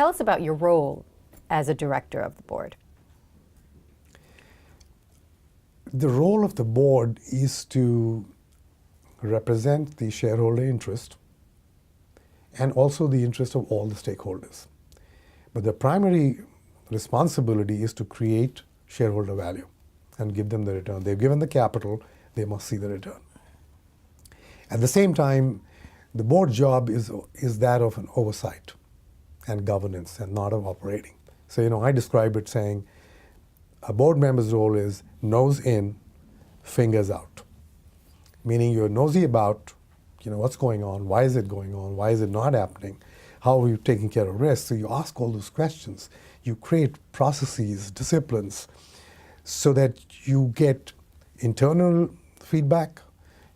Tell us about your role as a director of the board. The role of the board is to represent the shareholder interest and also the interest of all the stakeholders. But the primary responsibility is to create shareholder value and give them the return. They've given the capital, they must see the return. At the same time, the board job is that of an oversight and governance and not of operating. So, I describe it saying a board member's role is nose in, fingers out. Meaning you're nosy about, what's going on, why is it going on, why is it not happening, how are you taking care of risk? So you ask all those questions. You create processes, disciplines, so that you get internal feedback,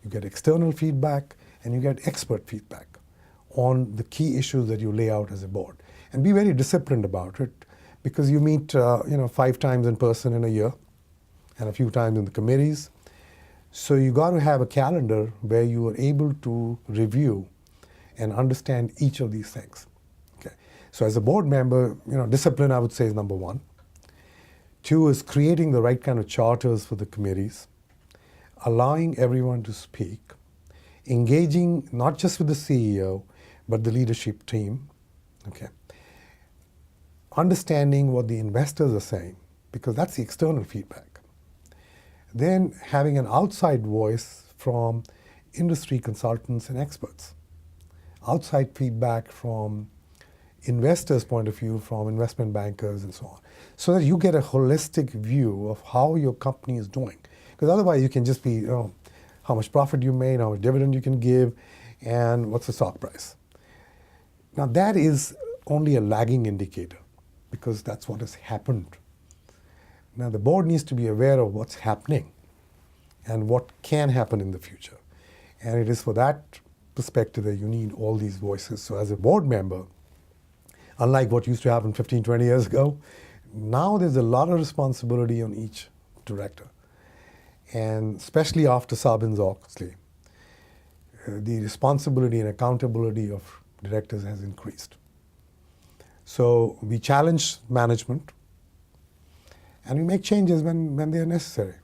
you get external feedback, and you get expert feedback on the key issues that you lay out as a board. And be very disciplined about it, because you meet 5 times in person in a year and a few times in the committees. So you got to have a calendar where you are able to review and understand each of these things. Okay. So as a board member, discipline, I would say, is number 1. 2 is creating the right kind of charters for the committees, allowing everyone to speak, engaging not just with the CEO, but the leadership team. Okay. Understanding what the investors are saying, because that's the external feedback. Then having an outside voice from industry consultants and experts. Outside feedback from investors' point of view, from investment bankers and so on. So that you get a holistic view of how your company is doing. Because otherwise you can just be, how much profit you made, how much dividend you can give, and what's the stock price. Now that is only a lagging indicator, because that's what has happened. Now the board needs to be aware of what's happening and what can happen in the future. And it is for that perspective that you need all these voices. So as a board member, unlike what used to happen 15, 20 years ago, now there's a lot of responsibility on each director. And especially after Sarbanes-Oxley, the responsibility and accountability of directors has increased. So we challenge management and we make changes when they are necessary.